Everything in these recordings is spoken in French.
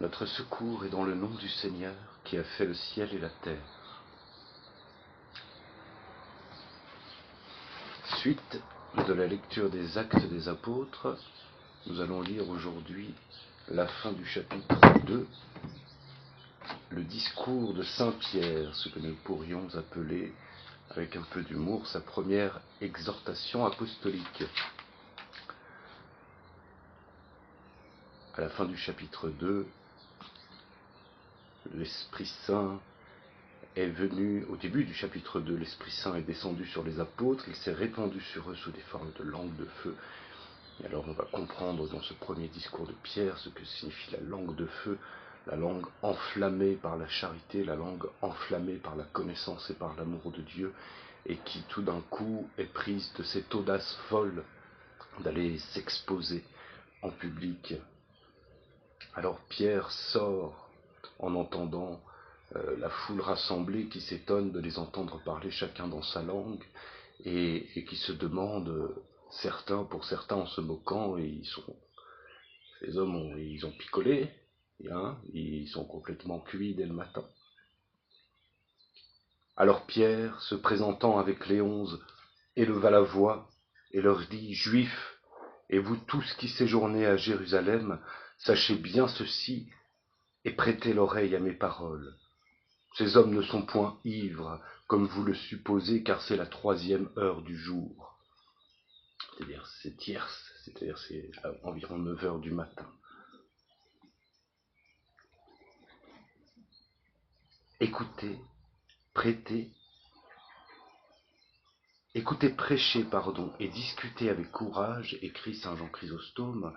Notre secours est dans le nom du Seigneur qui a fait le ciel et la terre. Suite de la lecture des Actes des Apôtres, nous allons lire aujourd'hui la fin du chapitre 2, le discours de Saint Pierre, ce que nous pourrions appeler, avec un peu d'humour, sa première exhortation apostolique. À la fin du chapitre 2, l'Esprit Saint est venu, au début du chapitre 2, l'Esprit Saint est descendu sur les apôtres, il s'est répandu sur eux sous des formes de langues de feu. Et alors on va comprendre dans ce premier discours de Pierre ce que signifie la langue de feu, la langue enflammée par la charité, la langue enflammée par la connaissance et par l'amour de Dieu, et qui tout d'un coup est prise de cette audace folle d'aller s'exposer en public. Alors Pierre sort en entendant la foule rassemblée qui s'étonne de les entendre parler chacun dans sa langue et qui se demande, pour certains en se moquant, ces hommes ils ont picolé, ils sont complètement cuits dès le matin. Alors Pierre, se présentant avec les 11, éleva la voix et leur dit : Juifs, et vous tous qui séjournez à Jérusalem, sachez bien ceci et prêtez l'oreille à mes paroles. Ces hommes ne sont point ivres, comme vous le supposez, car c'est la 3e heure du jour. C'est-à-dire c'est tierce, c'est-à-dire c'est environ 9 heures du matin. Écoutez prêcher, et discuter avec courage, écrit saint Jean Chrysostome,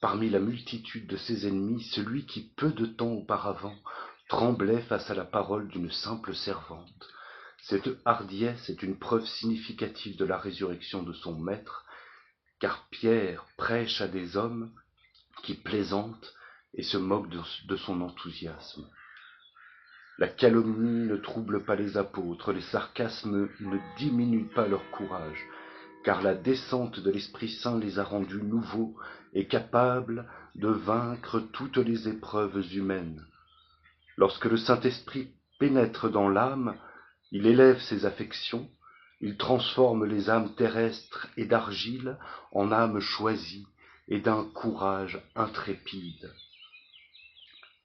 parmi la multitude de ses ennemis, celui qui, peu de temps auparavant, tremblait face à la parole d'une simple servante. Cette hardiesse est une preuve significative de la résurrection de son maître, car Pierre prêche à des hommes qui plaisantent et se moquent de son enthousiasme. La calomnie ne trouble pas les apôtres, les sarcasmes ne diminuent pas leur courage, car la descente de l'Esprit Saint les a rendus nouveaux et capables de vaincre toutes les épreuves humaines. Lorsque le Saint-Esprit pénètre dans l'âme, il élève ses affections, il transforme les âmes terrestres et d'argile en âmes choisies et d'un courage intrépide.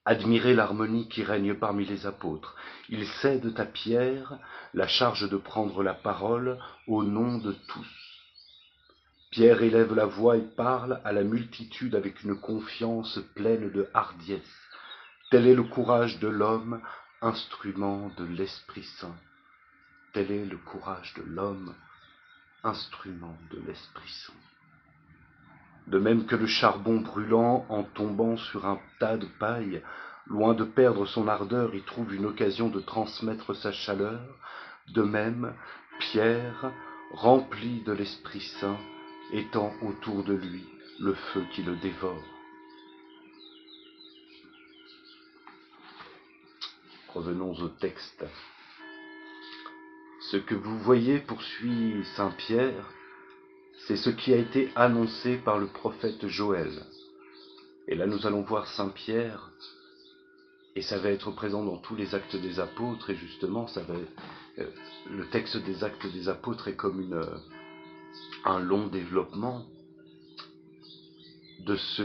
Admirez l'harmonie qui règne parmi les apôtres. Ils cèdent à Pierre la charge de prendre la parole au nom de tous. Pierre élève la voix et parle à la multitude avec une confiance pleine de hardiesse. Tel est le courage de l'homme, instrument de l'Esprit Saint. Tel est le courage de l'homme, instrument de l'Esprit Saint. De même que le charbon brûlant, en tombant sur un tas de paille, loin de perdre son ardeur, y trouve une occasion de transmettre sa chaleur, de même, Pierre, rempli de l'Esprit Saint, étend autour de lui le feu qui le dévore. Revenons au texte. Ce que vous voyez, poursuit saint Pierre, c'est ce qui a été annoncé par le prophète Joël. Et là nous allons voir saint Pierre, et ça va être présent dans tous les actes des apôtres, et justement le texte des actes des apôtres est comme un long développement de ce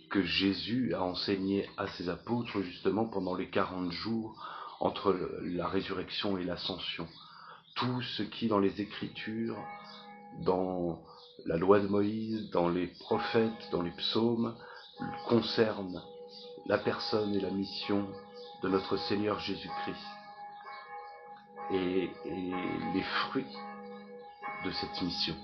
que Jésus a enseigné à ses apôtres justement pendant les 40 jours entre la résurrection et l'ascension. Tout ce qui dans les Écritures, dans la loi de Moïse, dans les prophètes, dans les psaumes, concerne la personne et la mission de notre Seigneur Jésus-Christ et les fruits de cette mission.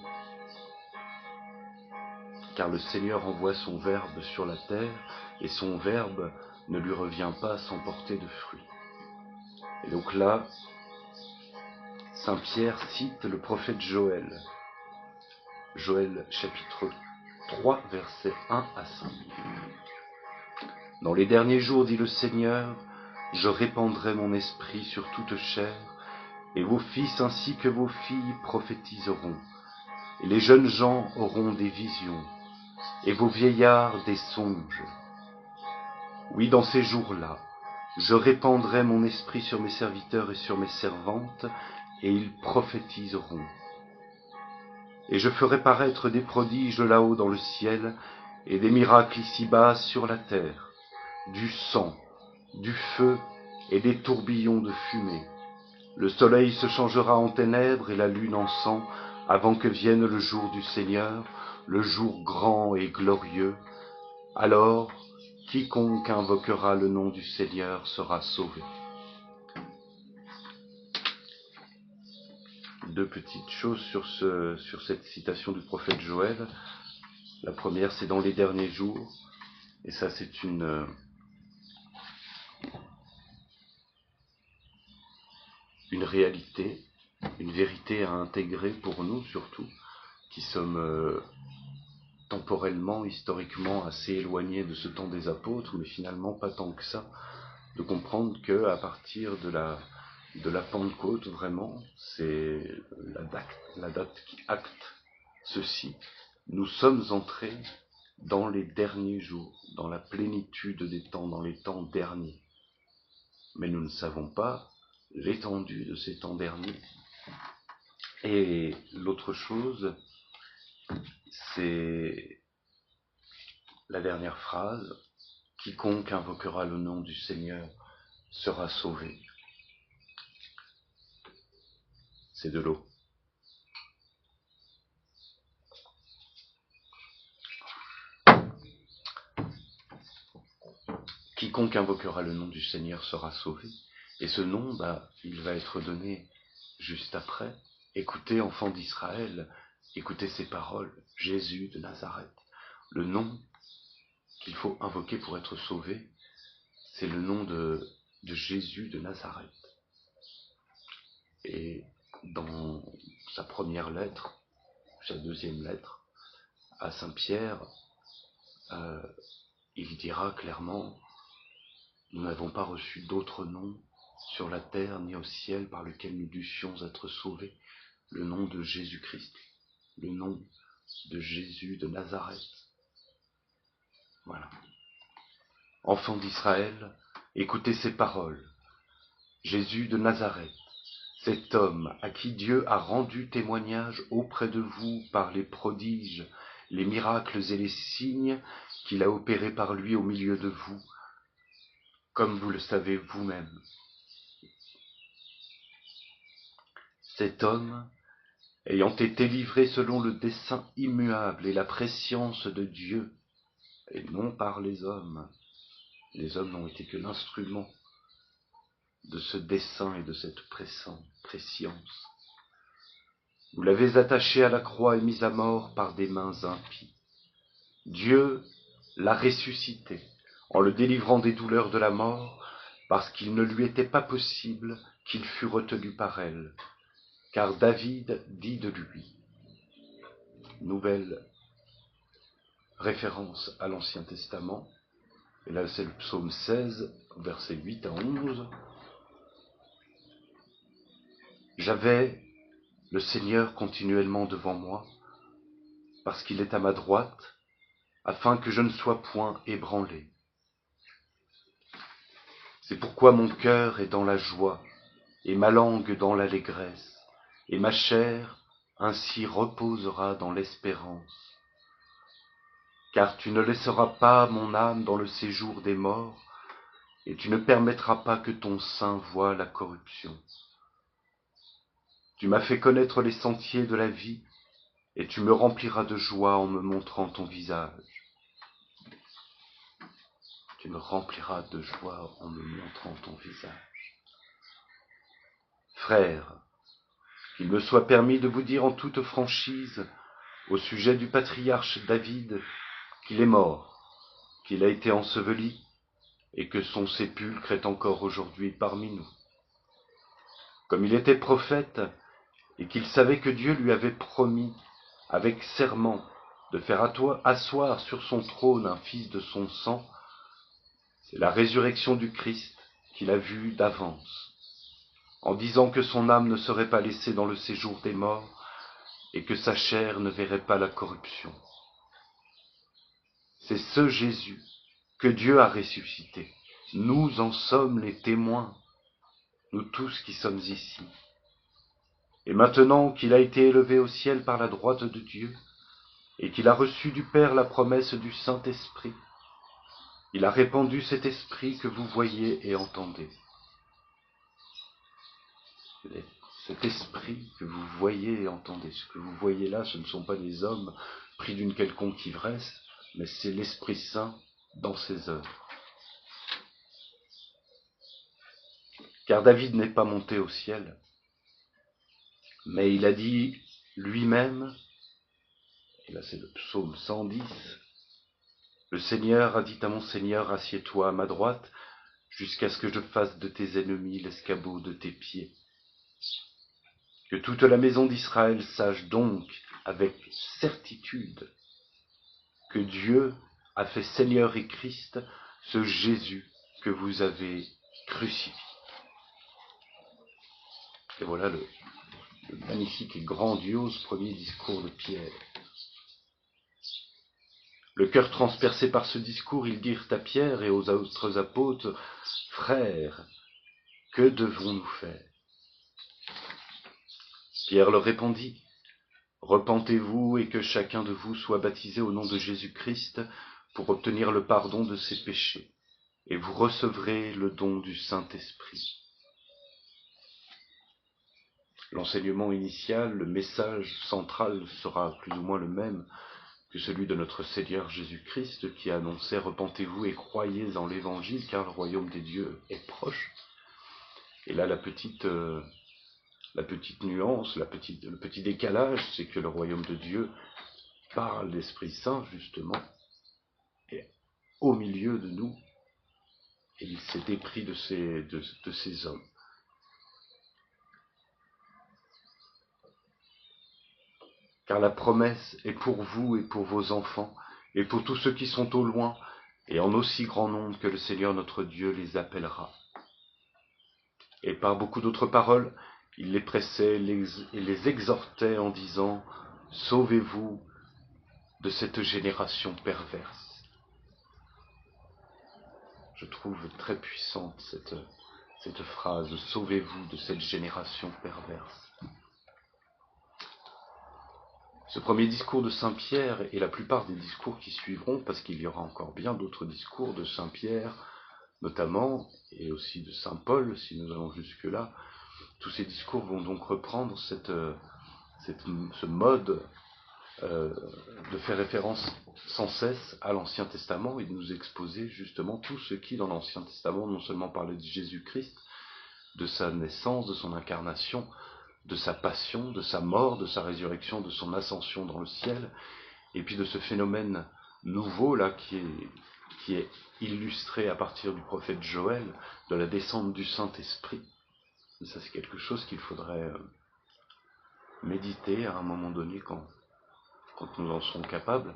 Car le Seigneur envoie son Verbe sur la terre et son Verbe ne lui revient pas sans porter de fruits. Et donc là, saint Pierre cite le prophète Joël. Joël chapitre 3, versets 1 à 5. Dans les derniers jours, dit le Seigneur, je répandrai mon esprit sur toute chair, et vos fils ainsi que vos filles prophétiseront, et les jeunes gens auront des visions, et vos vieillards des songes. Oui, dans ces jours-là, je répandrai mon esprit sur mes serviteurs et sur mes servantes, et ils prophétiseront. Et je ferai paraître des prodiges là-haut dans le ciel, et des miracles ici-bas sur la terre, du sang, du feu et des tourbillons de fumée. Le soleil se changera en ténèbres et la lune en sang, avant que vienne le jour du Seigneur, le jour grand et glorieux. Alors, quiconque invoquera le nom du Seigneur sera sauvé. Deux petites choses sur cette citation du prophète Joël. La première, c'est dans les derniers jours, et ça c'est une réalité, une vérité à intégrer pour nous surtout, qui sommes temporellement, historiquement assez éloignés de ce temps des apôtres, mais finalement pas tant que ça, de comprendre que à partir de la Pentecôte, vraiment, c'est la date qui acte ceci. Nous sommes entrés dans les derniers jours, dans la plénitude des temps, dans les temps derniers. Mais nous ne savons pas l'étendue de ces temps derniers. Et l'autre chose, c'est la dernière phrase, « Quiconque invoquera le nom du Seigneur sera sauvé ». C'est de l'eau. Quiconque invoquera le nom du Seigneur sera sauvé. Et ce nom, il va être donné juste après. Écoutez, enfants d'Israël, écoutez ces paroles. Jésus de Nazareth. Le nom qu'il faut invoquer pour être sauvé, c'est le nom de Jésus de Nazareth. Et dans sa première lettre, sa deuxième lettre, à Saint Pierre, il dira clairement, nous n'avons pas reçu d'autre nom sur la terre ni au ciel par lequel nous dussions être sauvés, le nom de Jésus-Christ, le nom de Jésus de Nazareth. Voilà. Enfants d'Israël, écoutez ces paroles. Jésus de Nazareth, cet homme à qui Dieu a rendu témoignage auprès de vous par les prodiges, les miracles et les signes qu'il a opérés par lui au milieu de vous, comme vous le savez vous-même. Cet homme, ayant été livré selon le dessein immuable et la prescience de Dieu, et non par les hommes n'ont été que l'instrument de ce dessein et de cette prescience. Vous l'avez attaché à la croix et mis à mort par des mains impies. Dieu l'a ressuscité en le délivrant des douleurs de la mort, parce qu'il ne lui était pas possible qu'il fût retenu par elle. Car David dit de lui, nouvelle référence à l'Ancien Testament, et là c'est le psaume 16, versets 8 à 11, « J'avais le Seigneur continuellement devant moi, parce qu'il est à ma droite, afin que je ne sois point ébranlé. C'est pourquoi mon cœur est dans la joie, et ma langue dans l'allégresse, et ma chair ainsi reposera dans l'espérance. Car tu ne laisseras pas mon âme dans le séjour des morts, et tu ne permettras pas que ton sein voie la corruption. Tu m'as fait connaître les sentiers de la vie, et tu me rempliras de joie en me montrant ton visage. Tu me rempliras de joie en me montrant ton visage. Frères, qu'il me soit permis de vous dire en toute franchise, au sujet du patriarche David, qu'il est mort, qu'il a été enseveli, et que son sépulcre est encore aujourd'hui parmi nous. Comme il était prophète, et qu'il savait que Dieu lui avait promis, avec serment, de faire asseoir sur son trône un fils de son sang, c'est la résurrection du Christ qu'il a vue d'avance, en disant que son âme ne serait pas laissée dans le séjour des morts, et que sa chair ne verrait pas la corruption. C'est ce Jésus que Dieu a ressuscité. Nous en sommes les témoins, nous tous qui sommes ici. Et maintenant qu'il a été élevé au ciel par la droite de Dieu, et qu'il a reçu du Père la promesse du Saint-Esprit, il a répandu cet esprit que vous voyez et entendez. Cet esprit que vous voyez et entendez, ce que vous voyez là, ce ne sont pas des hommes pris d'une quelconque ivresse, mais c'est l'Esprit Saint dans ses œuvres. Car David n'est pas monté au ciel, mais il a dit lui-même, et là c'est le psaume 110, le Seigneur a dit à mon Seigneur, assieds-toi à ma droite, jusqu'à ce que je fasse de tes ennemis l'escabeau de tes pieds. Que toute la maison d'Israël sache donc avec certitude que Dieu a fait Seigneur et Christ ce Jésus que vous avez crucifié. Et voilà le magnifique et grandiose premier discours de Pierre. Le cœur transpercé par ce discours, ils dirent à Pierre et aux autres apôtres, « Frères, que devons-nous faire ?» Pierre leur répondit, « Repentez-vous et que chacun de vous soit baptisé au nom de Jésus-Christ pour obtenir le pardon de ses péchés, et vous recevrez le don du Saint-Esprit. » L'enseignement initial, le message central sera plus ou moins le même que celui de notre Seigneur Jésus-Christ qui annonçait « Repentez-vous et croyez en l'Évangile, car le royaume des dieux est proche. » Et là, la petite nuance, le petit décalage, c'est que le royaume de Dieu, par l'Esprit Saint, justement, est au milieu de nous, et il s'est dépris de ces hommes. Car la promesse est pour vous et pour vos enfants, et pour tous ceux qui sont au loin, et en aussi grand nombre que le Seigneur notre Dieu les appellera. Et par beaucoup d'autres paroles, il les pressait et les exhortait en disant « Sauvez-vous de cette génération perverse. » Je trouve très puissante cette phrase « Sauvez-vous de cette génération perverse ». Ce premier discours de Saint Pierre et la plupart des discours qui suivront, parce qu'il y aura encore bien d'autres discours de Saint Pierre, notamment, et aussi de Saint Paul, si nous allons jusque-là, tous ces discours vont donc reprendre ce mode de faire référence sans cesse à l'Ancien Testament et de nous exposer justement tout ce qui, dans l'Ancien Testament, non seulement parlait de Jésus-Christ, de sa naissance, de son incarnation, de sa passion, de sa mort, de sa résurrection, de son ascension dans le ciel, et puis de ce phénomène nouveau là qui est illustré à partir du prophète Joël, de la descente du Saint-Esprit. Et ça, c'est quelque chose qu'il faudrait méditer à un moment donné quand nous en serons capables.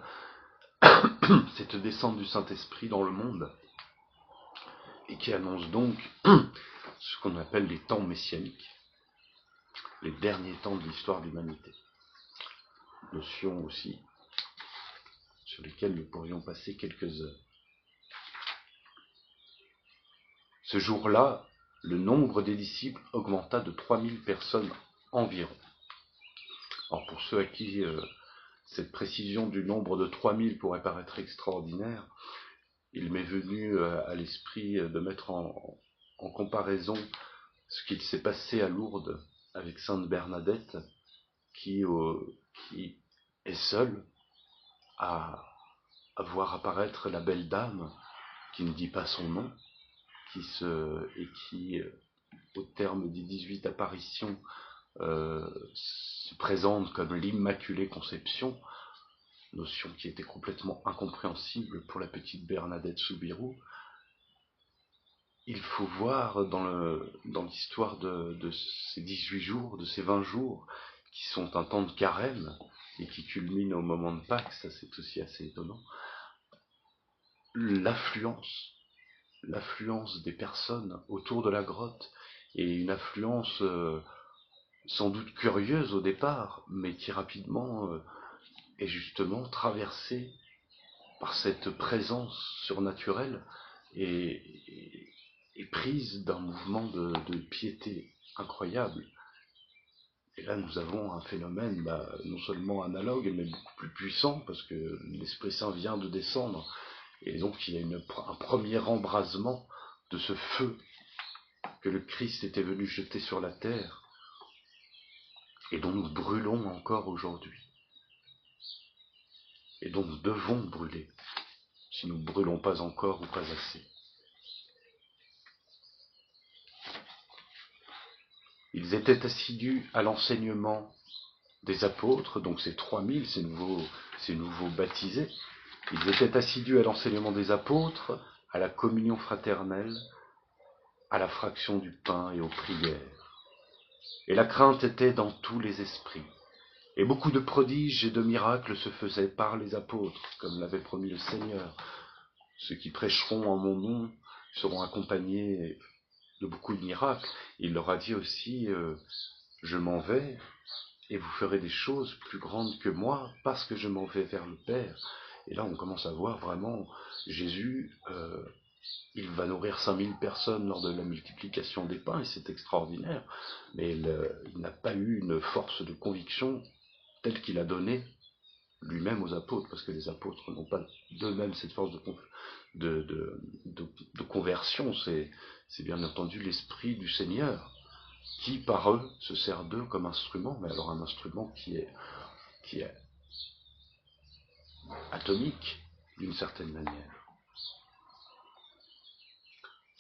Cette descente du Saint-Esprit dans le monde, et qui annonce donc ce qu'on appelle les temps messianiques, les derniers temps de l'histoire de l'humanité. Notion aussi sur lesquelles nous pourrions passer quelques heures. Ce jour-là, le nombre des disciples augmenta de 3000 personnes environ. Alors pour ceux à qui cette précision du nombre de 3000 pourrait paraître extraordinaire, il m'est venu à l'esprit de mettre en comparaison ce qu'il s'est passé à Lourdes avec Sainte Bernadette, qui est seule à voir apparaître la belle dame qui ne dit pas son nom, qui, au terme des 18 apparitions, se présente comme l'Immaculée Conception, notion qui était complètement incompréhensible pour la petite Bernadette Soubirous. Il faut voir dans l'histoire de ces 18 jours, de ces 20 jours, qui sont un temps de carême, et qui culminent au moment de Pâques, ça c'est aussi assez étonnant, l'affluence des personnes autour de la grotte, et une affluence sans doute curieuse au départ, mais qui rapidement est justement traversée par cette présence surnaturelle, est prise d'un mouvement de piété incroyable. Et là, nous avons un phénomène non seulement analogue, mais beaucoup plus puissant, parce que l'Esprit Saint vient de descendre. Et donc, il y a un premier embrasement de ce feu que le Christ était venu jeter sur la terre, et dont nous brûlons encore aujourd'hui. Et dont nous devons brûler, si nous ne brûlons pas encore ou pas assez. Ils étaient assidus à l'enseignement des apôtres, donc ces 3000, ces nouveaux baptisés. Ils étaient assidus à l'enseignement des apôtres, à la communion fraternelle, à la fraction du pain et aux prières. Et la crainte était dans tous les esprits. Et beaucoup de prodiges et de miracles se faisaient par les apôtres, comme l'avait promis le Seigneur. Ceux qui prêcheront en mon nom seront accompagnés de beaucoup de miracles. Il leur a dit aussi, je m'en vais, et vous ferez des choses plus grandes que moi, parce que je m'en vais vers le Père. Et là, on commence à voir vraiment Jésus, il va nourrir 5000 personnes lors de la multiplication des pains, et c'est extraordinaire. Mais il n'a pas eu une force de conviction telle qu'il a donnée lui-même aux apôtres, parce que les apôtres n'ont pas d'eux-mêmes cette force de conversion. C'est bien entendu l'Esprit du Seigneur qui, par eux, se sert d'eux comme instrument, mais alors un instrument qui est atomique, d'une certaine manière.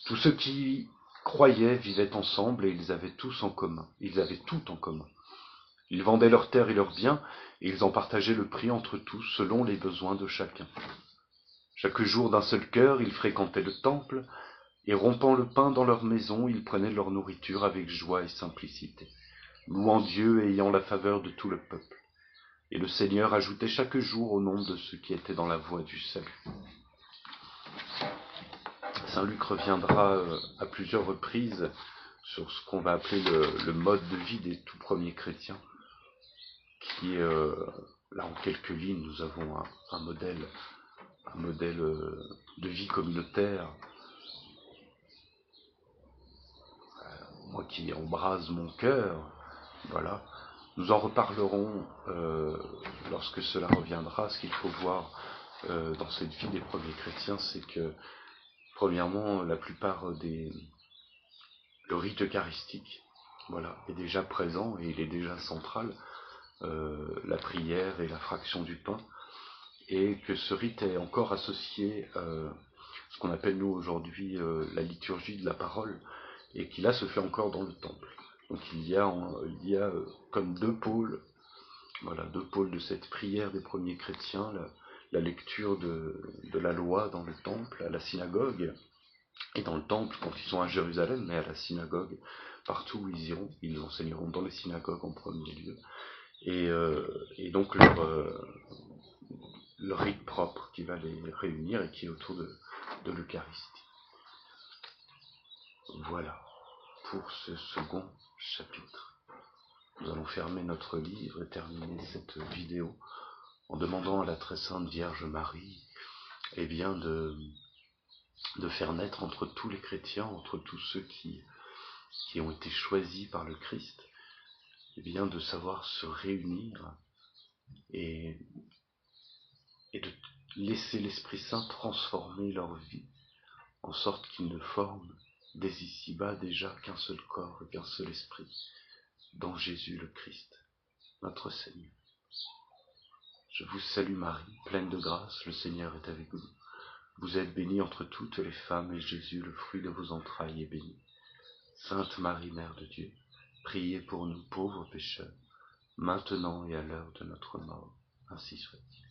Tous ceux qui croyaient vivaient ensemble et ils avaient tout en commun. Ils vendaient leurs terres et leurs biens, et ils en partageaient le prix entre tous, selon les besoins de chacun. Chaque jour d'un seul cœur, ils fréquentaient le temple, et rompant le pain dans leur maison, ils prenaient leur nourriture avec joie et simplicité, louant Dieu et ayant la faveur de tout le peuple. Et le Seigneur ajoutait chaque jour au nombre de ceux qui étaient dans la voie du salut. Saint Luc reviendra à plusieurs reprises sur ce qu'on va appeler le mode de vie des tout premiers chrétiens, qui est, là en quelques lignes, nous avons un modèle de vie communautaire, moi qui embrase mon cœur, voilà. Nous en reparlerons lorsque cela reviendra. Ce qu'il faut voir dans cette vie des premiers chrétiens, c'est que, premièrement, la plupart le rite eucharistique, voilà, est déjà présent et il est déjà central, la prière et la fraction du pain, et que ce rite est encore associé ce qu'on appelle nous aujourd'hui la liturgie de la parole, et qui là se fait encore dans le temple. Donc il y a comme deux pôles de cette prière des premiers chrétiens, la lecture de la loi dans le temple, à la synagogue, et dans le temple quand ils sont à Jérusalem, mais à la synagogue, partout où ils iront, ils enseigneront dans les synagogues en premier lieu, et donc leur rite propre qui va les réunir et qui est autour de l'Eucharistie. Voilà pour ce second chapitre. Nous allons fermer notre livre et terminer cette vidéo en demandant à la très sainte Vierge Marie de faire naître entre tous les chrétiens, entre tous ceux qui ont été choisis par le Christ, de savoir se réunir et de laisser l'Esprit Saint transformer leur vie, en sorte qu'ils ne forment dès ici-bas déjà qu'un seul corps et qu'un seul esprit, dans Jésus le Christ, notre Seigneur. Je vous salue Marie, pleine de grâce, le Seigneur est avec vous. Vous êtes bénie entre toutes les femmes, et Jésus, le fruit de vos entrailles, est béni. Sainte Marie, Mère de Dieu, priez pour nous pauvres pécheurs, maintenant et à l'heure de notre mort. Ainsi soit-il.